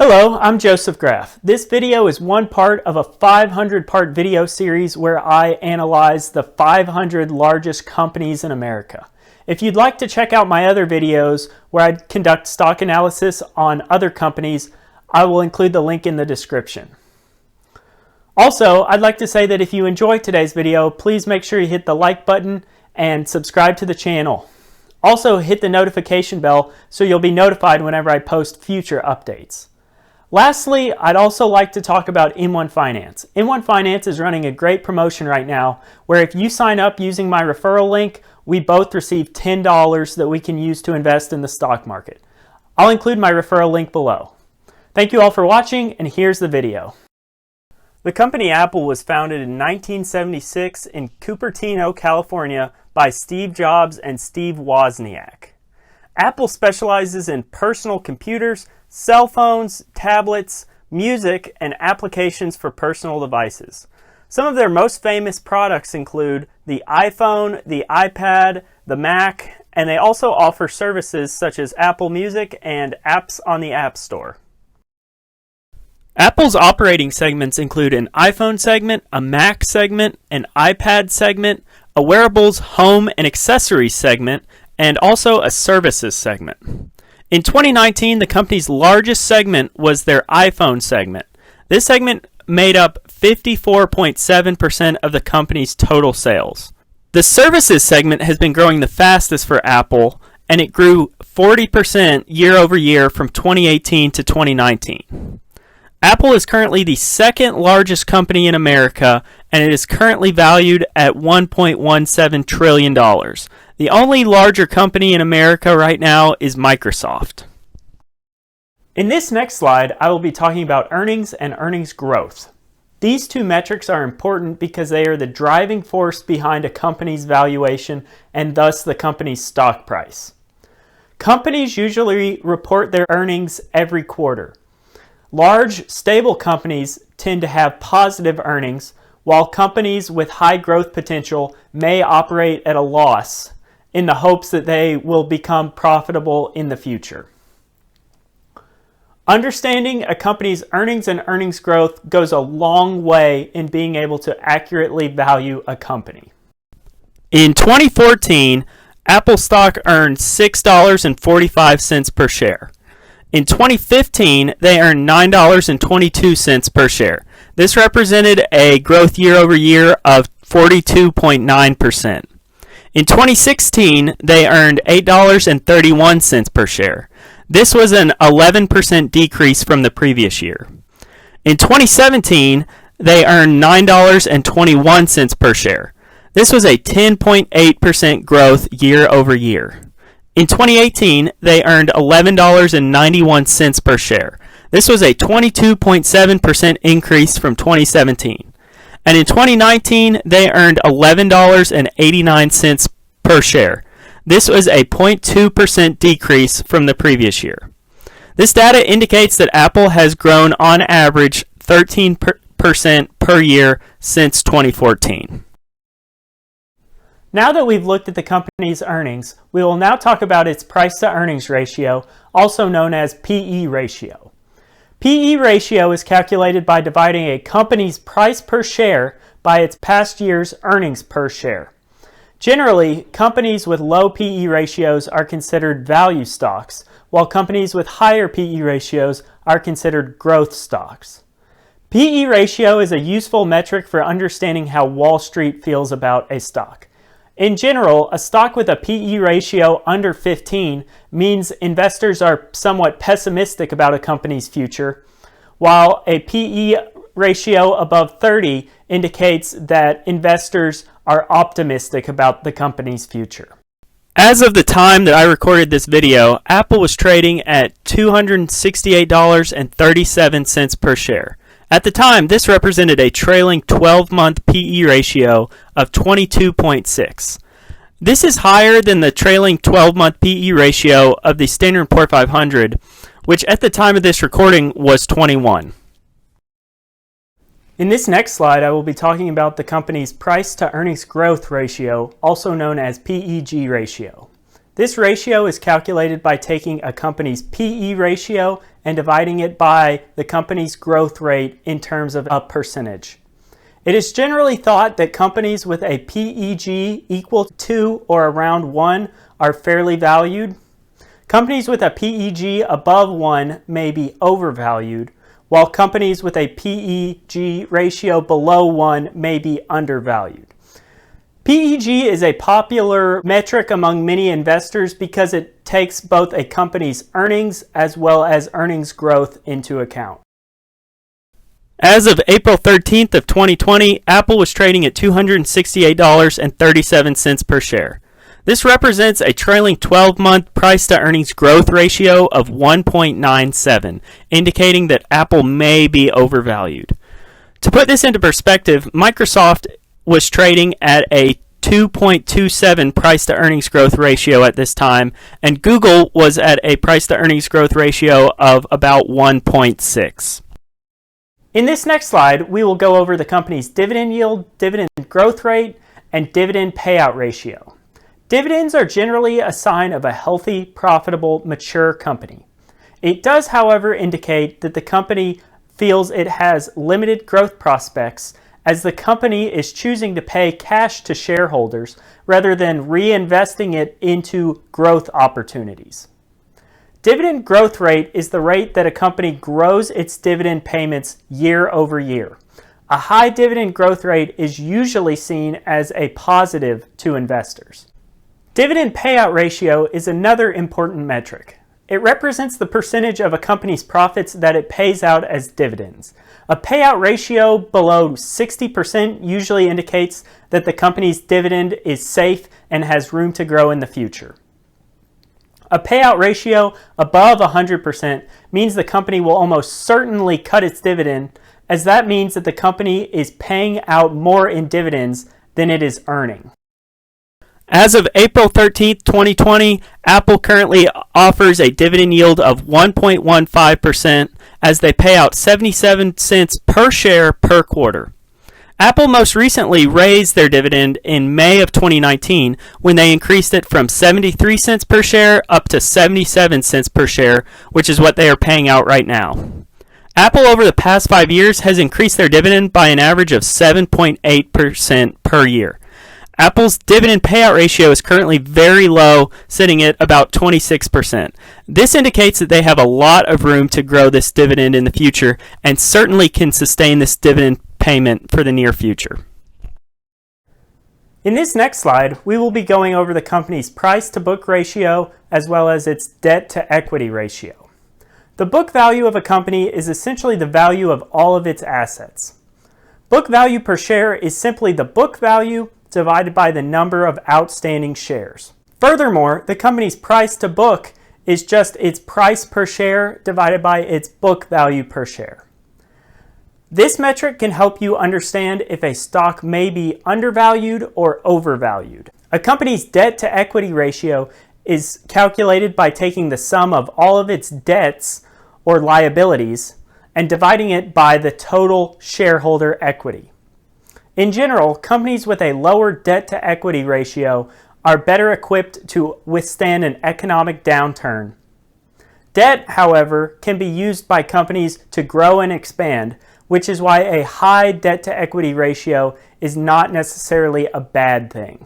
Hello, I'm Joseph Graff. This video is one part of a 500-part video series where I analyze the 500 largest companies in America. If you'd like to check out my other videos where I conduct stock analysis on other companies, I will include the link in the description. Also, I'd like to say that if you enjoyed today's video, please make sure you hit the like button and subscribe to the channel. Also, hit the notification bell so you'll be notified whenever I post future updates. Lastly, I'd also like to talk about M1 Finance. M1 Finance is running a great promotion right now where if you sign up using my referral link, we both receive $10 that we can use to invest in the stock market. I'll include my referral link below. Thank you all for watching, and here's the video. The company Apple was founded in 1976 in Cupertino, California by Steve Jobs and Steve Wozniak. Apple specializes in personal computers, cell phones, tablets, music, and applications for personal devices. Some of their most famous products include the iPhone, the iPad, the Mac, and they also offer services such as Apple Music and apps on the App Store. Apple's operating segments include an iPhone segment, a Mac segment, an iPad segment, a wearables, home, and accessories segment, and also a services segment. In 2019, the company's largest segment was their iPhone segment. This segment made up 54.7% of the company's total sales. The services segment has been growing the fastest for Apple, and it grew 40% year over year from 2018 to 2019. Apple is currently the second largest company in America, and it is currently valued at $1.17 trillion. The only larger company in America right now is Microsoft. In this next slide, I will be talking about earnings and earnings growth. These two metrics are important because they are the driving force behind a company's valuation and thus the company's stock price. Companies usually report their earnings every quarter. Large, stable companies tend to have positive earnings, while companies with high growth potential may operate at a loss in the hopes that they will become profitable in the future. Understanding a company's earnings and earnings growth goes a long way in being able to accurately value a company. In 2014, Apple stock earned $6.45 per share. In 2015, they earned $9.22 per share. This represented a growth year over year of 42.9%. In 2016, they earned $8.31 per share. This was an 11% decrease from the previous year. In 2017, they earned $9.21 per share. This was a 10.8% growth year over year. In 2018, they earned $11.91 per share. This was a 22.7% increase from 2017. And in 2019, they earned $11.89 per share. This was a 0.2% decrease from the previous year. This data indicates that Apple has grown on average 13% per year since 2014. Now that we've looked at the company's earnings, we will now talk about its price-to-earnings ratio, also known as PE ratio. PE ratio is calculated by dividing a company's price per share by its past year's earnings per share. Generally, companies with low PE ratios are considered value stocks, while companies with higher PE ratios are considered growth stocks. PE ratio is a useful metric for understanding how Wall Street feels about a stock. In general, a stock with a PE ratio under 15 means investors are somewhat pessimistic about a company's future, while a PE ratio above 30 indicates that investors are optimistic about the company's future. As of the time that I recorded this video, Apple was trading at $268.37 per share. At the time, this represented a trailing 12-month PE ratio of 22.6. This is higher than the trailing 12-month PE ratio of the Standard & Poor's 500, which at the time of this recording was 21. In this next slide, I will be talking about the company's price-to-earnings growth ratio, also known as PEG ratio. This ratio is calculated by taking a company's PE ratio and dividing it by the company's growth rate in terms of a percentage. It is generally thought that companies with a PEG equal to or around 1 are fairly valued. Companies with a PEG above 1 may be overvalued, while companies with a PEG ratio below 1 may be undervalued. PEG is a popular metric among many investors because it takes both a company's earnings as well as earnings growth into account. As of April 13th of 2020, Apple was trading at $268.37 per share. This represents a trailing 12-month price-to-earnings growth ratio of 1.97, indicating that Apple may be overvalued. To put this into perspective, Microsoft was trading at a 2.27 price-to-earnings growth ratio at this time, and Google was at a price-to-earnings growth ratio of about 1.6. In this next slide, we will go over the company's dividend yield, dividend growth rate, and dividend payout ratio. Dividends are generally a sign of a healthy, profitable, mature company. It does, however, indicate that the company feels it has limited growth prospects as the company is choosing to pay cash to shareholders rather than reinvesting it into growth opportunities. Dividend growth rate is the rate that a company grows its dividend payments year over year. A high dividend growth rate is usually seen as a positive to investors. Dividend payout ratio is another important metric. It represents the percentage of a company's profits that it pays out as dividends. A payout ratio below 60% usually indicates that the company's dividend is safe and has room to grow in the future. A payout ratio above 100% means the company will almost certainly cut its dividend, as that means that the company is paying out more in dividends than it is earning. As of April 13th, 2020, Apple currently offers a dividend yield of 1.15% as they pay out 77 cents per share per quarter. Apple most recently raised their dividend in May of 2019 when they increased it from 73 cents per share up to 77 cents per share, which is what they are paying out right now. Apple over the past 5 years has increased their dividend by an average of 7.8% per year. Apple's dividend payout ratio is currently very low, sitting at about 26%. This indicates that they have a lot of room to grow this dividend in the future and certainly can sustain this dividend payment for the near future. In this next slide, we will be going over the company's price-to-book ratio as well as its debt-to-equity ratio. The book value of a company is essentially the value of all of its assets. Book value per share is simply the book value divided by the number of outstanding shares. Furthermore, the company's price to book is just its price per share divided by its book value per share. This metric can help you understand if a stock may be undervalued or overvalued. A company's debt to equity ratio is calculated by taking the sum of all of its debts or liabilities and dividing it by the total shareholder equity. In general, companies with a lower debt-to-equity ratio are better equipped to withstand an economic downturn. Debt, however, can be used by companies to grow and expand, which is why a high debt-to-equity ratio is not necessarily a bad thing.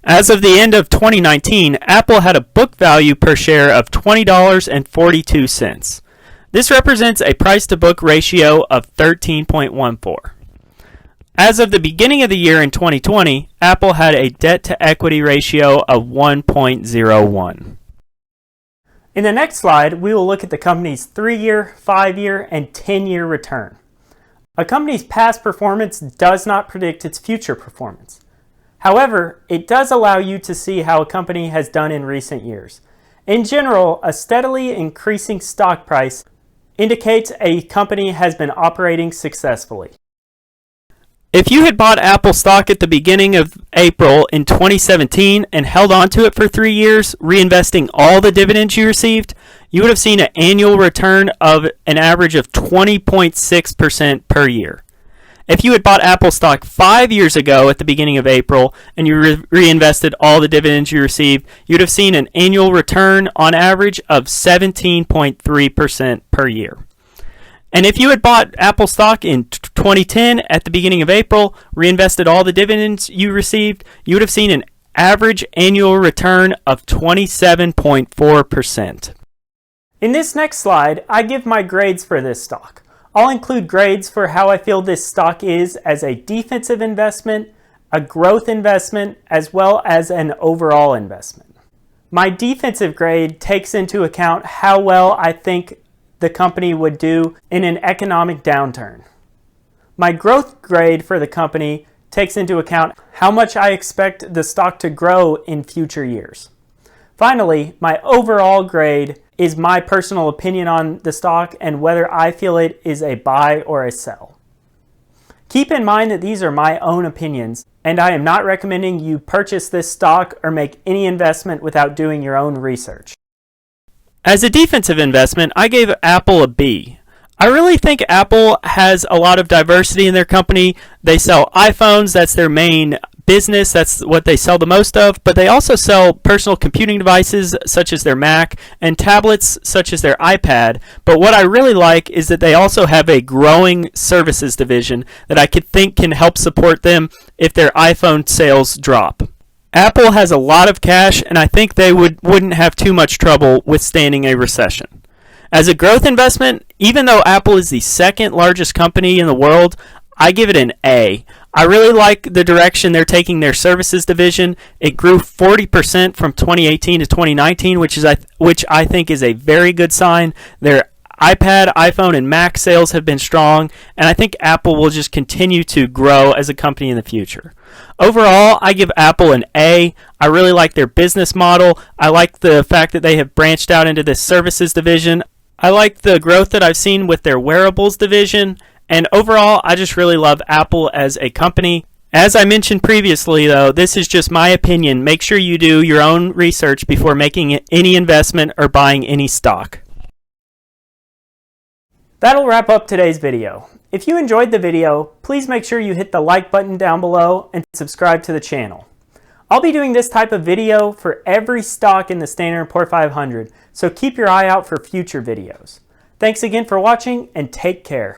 As of the end of 2019, Apple had a book value per share of $20.42. This represents a price-to-book ratio of 13.14. As of the beginning of the year in 2020, Apple had a debt-to-equity ratio of 1.01. In the next slide, we will look at the company's 3-year, 5-year, and 10-year return. A company's past performance does not predict its future performance. However, it does allow you to see how a company has done in recent years. In general, a steadily increasing stock price indicates a company has been operating successfully. If you had bought Apple stock at the beginning of April in 2017 and held on to it for 3 years, reinvesting all the dividends you received, you would have seen an annual return of an average of 20.6% per year. If you had bought Apple stock 5 years ago at the beginning of April and you reinvested all the dividends you received, you'd have seen an annual return on average of 17.3% per year. And if you had bought Apple stock in 2010 at the beginning of April, reinvested all the dividends you received, you would have seen an average annual return of 27.4%. In this next slide, I give my grades for this stock. I'll include grades for how I feel this stock is as a defensive investment, a growth investment, as well as an overall investment. My defensive grade takes into account how well I think the company would do in an economic downturn. My growth grade for the company takes into account how much I expect the stock to grow in future years. Finally, my overall grade is my personal opinion on the stock and whether I feel it is a buy or a sell. Keep in mind that these are my own opinions, and I am not recommending you purchase this stock or make any investment without doing your own research. As a defensive investment, I gave Apple a B. I really think Apple has a lot of diversity in their company. They sell iPhones, that's their main business, that's what they sell the most of, but they also sell personal computing devices such as their Mac and tablets such as their iPad. But what I really like is that they also have a growing services division that I could think can help support them if their iPhone sales drop. Apple has a lot of cash, and I think they wouldn't have too much trouble withstanding a recession. As a growth investment, even though Apple is the second largest company in the world, I give it an A. I really like the direction they're taking their services division. It grew 40% from 2018 to 2019, which I think is a very good sign. Their iPad, iPhone, and Mac sales have been strong, and I think Apple will just continue to grow as a company in the future. Overall, I give Apple an A. I really like their business model. I like the fact that they have branched out into this services division. I like the growth that I've seen with their wearables division. And overall, I just really love Apple as a company. As I mentioned previously, though, this is just my opinion. Make sure you do your own research before making any investment or buying any stock. That'll wrap up today's video. If you enjoyed the video, please make sure you hit the like button down below and subscribe to the channel. I'll be doing this type of video for every stock in the Standard & Poor's 500, so keep your eye out for future videos. Thanks again for watching, and take care.